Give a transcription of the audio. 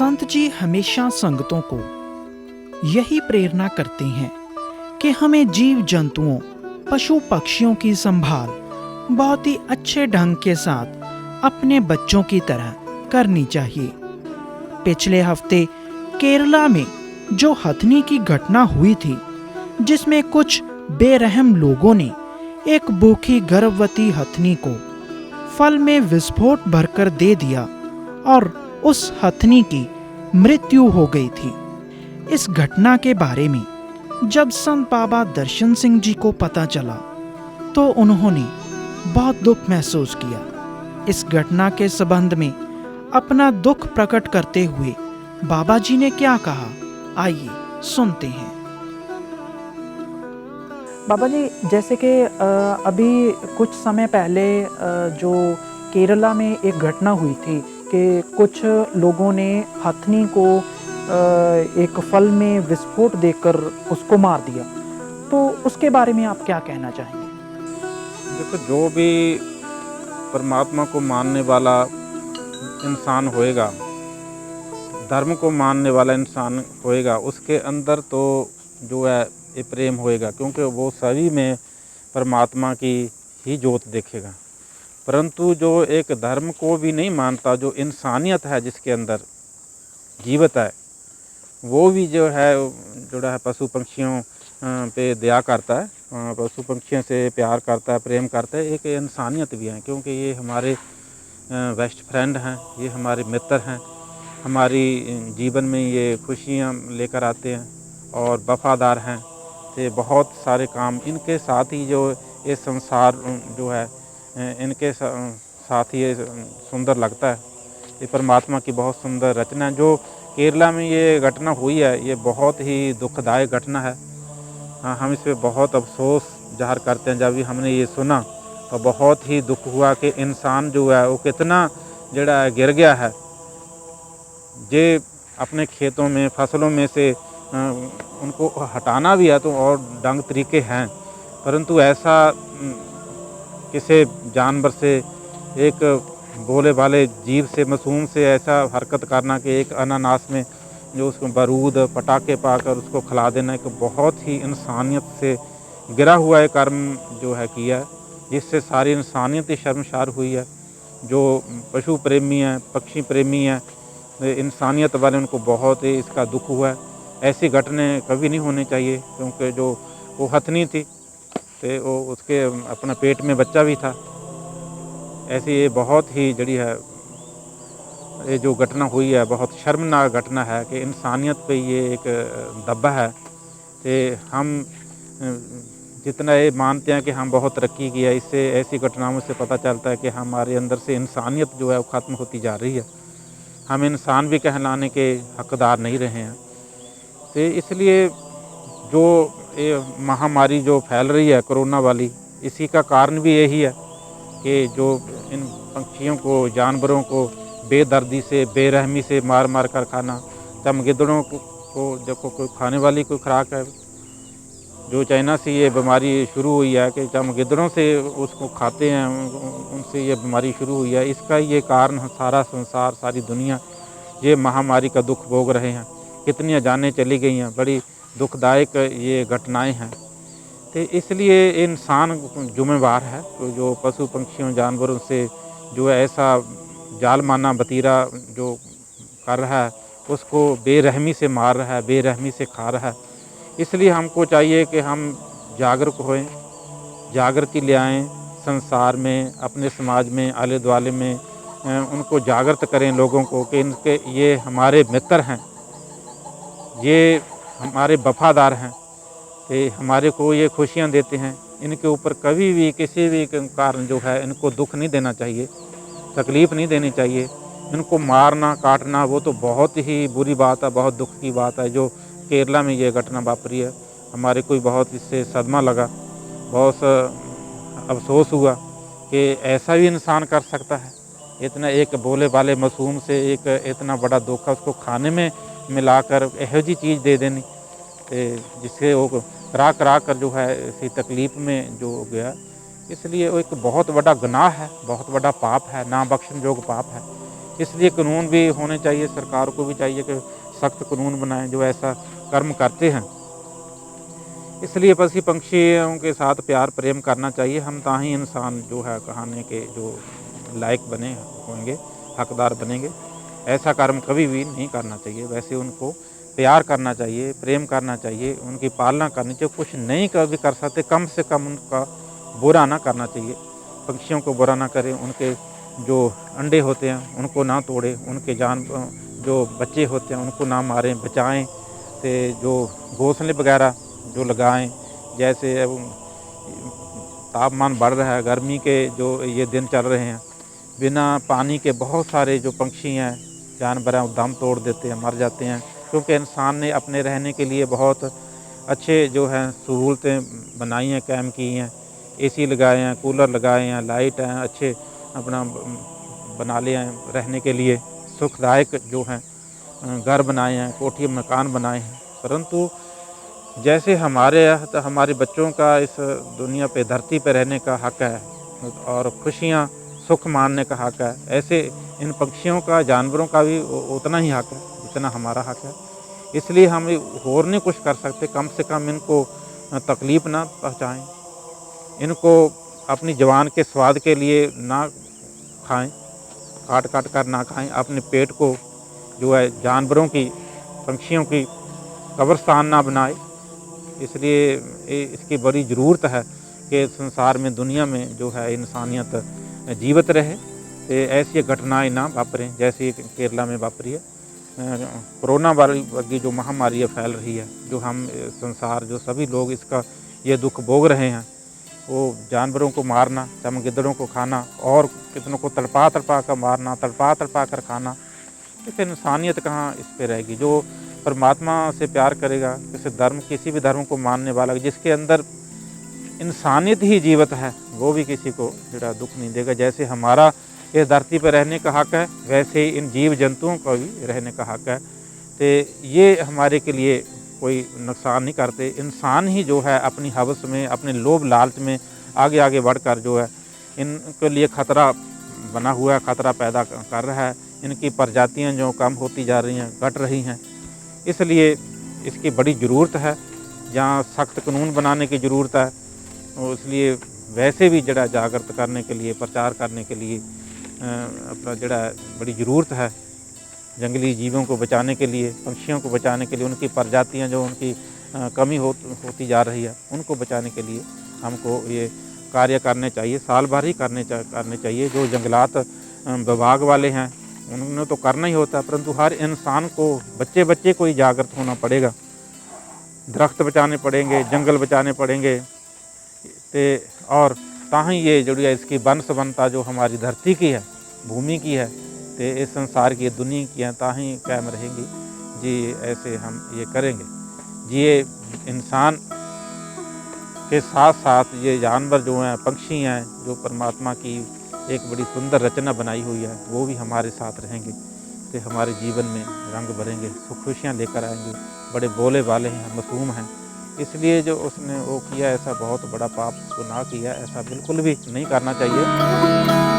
संत जी हमेशा संगतों को यही प्रेरणा करते हैं कि हमें जीव जंतुओं, पशु पक्षियों की संभाल बहुत ही अच्छे ढंग के साथ अपने बच्चों की तरह करनी चाहिए। पिछले हफ्ते केरला में जो हथनी की घटना हुई थी, जिसमें कुछ बेरहम लोगों ने एक भूखी गर्भवती हथनी को फल में विस्फोट भरकर दे दिया और उस हथनी की मृत्यु हो गई थी। इस घटना के बारे में जब संत बाबा दर्शन सिंह जी को पता चला तो उन्होंने बहुत दुख महसूस किया। इस घटना के संबंध में अपना दुख प्रकट करते हुए बाबा जी ने क्या कहा, आइए सुनते हैं। बाबा जी, जैसे कि अभी कुछ समय पहले जो केरला में एक घटना हुई थी कि कुछ लोगों ने हथनी को एक फल में विस्फोट देकर उसको मार दिया, तो उसके बारे में आप क्या कहना चाहेंगे? देखो, जो भी परमात्मा को मानने वाला इंसान होएगा, धर्म को मानने वाला इंसान होएगा, उसके अंदर तो जो है ये प्रेम होएगा, क्योंकि वो सभी में परमात्मा की ही जोत देखेगा। परंतु जो एक धर्म को भी नहीं मानता, जो इंसानियत है जिसके अंदर जीवित है, वो भी जो है जुड़ा है पशु पक्षियों पे दया करता है, पशु पक्षियों से प्यार करता है, प्रेम करता है। एक इंसानियत भी है, क्योंकि ये हमारे बेस्ट फ्रेंड हैं, ये हमारे मित्र हैं, हमारी जीवन में ये खुशियाँ लेकर आते हैं और वफ़ादार हैं। तो बहुत सारे काम इनके साथ ही जो ये संसार जो है इनके साथ ही ये सुंदर लगता है। ये परमात्मा की बहुत सुंदर रचना है। जो केरला में ये घटना हुई है, ये बहुत ही दुखदायक घटना है। हाँ, हम इस पर बहुत अफसोस ज़ाहिर करते हैं। जब भी हमने ये सुना तो बहुत ही दुख हुआ कि इंसान जो है वो कितना जड़ा गिर गया है। ये अपने खेतों में फसलों में से उनको हटाना भी है तो और ढंग तरीके हैं, परंतु ऐसा किसी जानवर से, एक भोले भाले जीव से, मासूम से ऐसा हरकत करना कि एक अनानास में जो उसको बारूद पटाखे पाकर उसको खिला देना, एक बहुत ही इंसानियत से गिरा हुआ है कर्म जो है किया है, जिससे सारी इंसानियत ही शर्मसार हुई है। जो पशु प्रेमी हैं, पक्षी प्रेमी हैं, इंसानियत वाले, उनको बहुत ही इसका दुख हुआ है। ऐसी घटनाएं कभी नहीं होनी चाहिए, क्योंकि जो वो हथनी थी तो वो उसके अपना पेट में बच्चा भी था। ऐसी ये बहुत ही जड़ी है, ये जो घटना हुई है बहुत शर्मनाक घटना है कि इंसानियत पे ये एक दब्बा है। कि हम जितना ये मानते हैं कि हम बहुत तरक्की किया, इससे ऐसी घटनाओं से पता चलता है कि हमारे अंदर से इंसानियत जो है वो ख़त्म होती जा रही है। हम इंसान भी कहलाने के हकदार नहीं रहे हैं। तो इसलिए जो ये महामारी जो फैल रही है कोरोना वाली, इसी का कारण भी यही है कि जो इन पक्षियों को, जानवरों को बेदर्दी से, बेरहमी से मार मार कर खाना। चमगिद्दड़ों को देखो, कोई खाने वाली कोई खुराक है। जो चाइना से ये बीमारी शुरू हुई है कि चमगिद्दड़ों से उसको खाते हैं, उनसे ये बीमारी शुरू हुई है। इसका ये कारण सारा संसार, सारी दुनिया ये महामारी का दुख भोग रहे हैं। कितनी जानें चली गई हैं, बड़ी दुखदायक ये घटनाएं हैं। तो इसलिए इंसान जुम्मेवार है, तो जो पशु पक्षियों जानवरों से जो है ऐसा जालमाना बतीरा जो कर रहा है, उसको बेरहमी से मार रहा है, बेरहमी से खा रहा है। इसलिए हमको चाहिए कि हम जागरूक होएं, जागृति ले आएँ संसार में, अपने समाज में, आले दुआले में उनको जागृत करें लोगों को कि इनके ये हमारे मित्र हैं, ये हमारे वफ़ादार हैं, कि हमारे को ये खुशियाँ देते हैं। इनके ऊपर कभी भी किसी भी कारण जो है इनको दुख नहीं देना चाहिए, तकलीफ़ नहीं देनी चाहिए। इनको मारना काटना वो तो बहुत ही बुरी बात है, बहुत दुख की बात है। जो केरला में ये घटना वापरी है, हमारे को बहुत इससे सदमा लगा, बहुत अफसोस हुआ कि ऐसा भी इंसान कर सकता है। इतना एक भोले भाले मासूम से एक इतना बड़ा धोखा उसको खाने में मिलाकर यहो जी चीज़ दे देनी, जिससे वो करा करा कर जो है इसी तकलीफ़ में जो हो गया। इसलिए वो एक बहुत बड़ा गुनाह है, बहुत बड़ा पाप है, ना बख्शने योग्य पाप है। इसलिए कानून भी होने चाहिए, सरकार को भी चाहिए कि सख्त कानून बनाएं जो ऐसा कर्म करते हैं। इसलिए पशु पंछियों के साथ प्यार प्रेम करना चाहिए, हम ताही इंसान जो है कहानी के जो लायक बने होंगे, हकदार बनेंगे। ऐसा कर्म कभी भी नहीं करना चाहिए। वैसे उनको प्यार करना चाहिए, प्रेम करना चाहिए, उनकी पालना करनी चाहिए। कुछ नहीं कभी कर सकते, कम से कम उनका बुरा ना करना चाहिए। पक्षियों को बुरा ना करें, उनके जो अंडे होते हैं उनको ना तोड़ें, उनके जो बच्चे होते हैं उनको ना मारें, बचाएं। तो जो घोंसले वगैरह जो लगाएं, जैसे अब तापमान बढ़ रहा है, गर्मी के जो ये दिन चल रहे हैं, बिना पानी के बहुत सारे जो पंछी हैं, जानवर हैं, वो दम तोड़ देते हैं, मर जाते हैं। क्योंकि इंसान ने अपने रहने के लिए बहुत अच्छे जो हैं सहूलतें बनाई हैं, कायम की हैं। एसी लगाए हैं, कूलर लगाए हैं, लाइट हैं, अच्छे अपना बना लिए हैं रहने के लिए, सुखदायक जो हैं घर बनाए हैं, कोठी मकान बनाए हैं। परंतु जैसे हमारे बच्चों का इस दुनिया पे, धरती पे रहने का हक है और खुशियाँ सुख मानने का हक है, ऐसे इन पक्षियों का, जानवरों का भी उतना ही हक है जितना हमारा हक है। इसलिए हम और नहीं कुछ कर सकते, कम से कम इनको तकलीफ़ ना पहुँचाएँ, इनको अपनी ज़ुबान के स्वाद के लिए ना खाएँ, काट काट कर ना खाएँ। अपने पेट को जो है जानवरों की, पंछियों की कब्रिस्तान ना बनाएँ। इसलिए इसकी बड़ी ज़रूरत है कि संसार में, दुनिया में जो है इंसानियत जीवित रहे। तो ऐसी घटनाएं ना वापरें जैसे केरला में वापरी है। कोरोना वाली जो महामारी है फैल रही है, जो हम संसार, जो सभी लोग इसका ये दुख भोग रहे हैं, वो जानवरों को मारना, चमगिद्दड़ों को खाना और कितनों को तड़पा तड़पा कर मारना, तड़पा तड़पा कर खाना, तो इंसानियत कहाँ इस पे रहेगी। जो परमात्मा से प्यार करेगा, किसी भी धर्म को मानने वाला, जिसके अंदर इंसानियत ही जीवित है, वो भी किसी को जरा दुख नहीं देगा। जैसे हमारा इस धरती पर रहने का हक है, वैसे ही इन जीव जंतुओं का भी रहने का हक है। तो ये हमारे के लिए कोई नुकसान नहीं करते। इंसान ही जो है अपनी हवस में, अपने लोभ लालच में आगे आगे बढ़कर जो है इनके लिए खतरा बना हुआ है, खतरा पैदा कर रहा है। इनकी प्रजातियां जो कम होती जा रही हैं, घट रही हैं। इसलिए इसकी बड़ी ज़रूरत है, जहाँ सख्त कानून बनाने की ज़रूरत है। और इसलिए वैसे भी जड़ा जागृत करने के लिए, प्रचार करने के लिए अपना जड़ा बड़ी ज़रूरत है। जंगली जीवों को बचाने के लिए, पक्षियों को बचाने के लिए, उनकी प्रजातियां जो उनकी कमी होती जा रही है, उनको बचाने के लिए हमको ये कार्य करने चाहिए, साल भर ही करने चाहिए। जो जंगलात विभाग वाले हैं उन्होंने तो करना ही होता है, परंतु हर इंसान को, बच्चे बच्चे को ही जागृत होना पड़ेगा। दरख्त बचाने पड़ेंगे, जंगल बचाने पड़ेंगे, और ताही ये जो है इसकी वंशवनता जो हमारी धरती की है, भूमि की है, तो इस संसार की, दुनिया की है, ताही कायम रहेंगी जी। ऐसे हम ये करेंगे जी। ये इंसान के साथ साथ ये जानवर जो हैं, पक्षी हैं, जो परमात्मा की एक बड़ी सुंदर रचना बनाई हुई है, वो भी हमारे साथ रहेंगे, तो हमारे जीवन में रंग भरेंगे, सुख खुशियाँ लेकर आएंगे। बड़े बोले वाले हैं, मासूम हैं। इसलिए जो उसने वो किया, ऐसा बहुत बड़ा पाप गुनाह किया, ऐसा बिल्कुल भी नहीं करना चाहिए।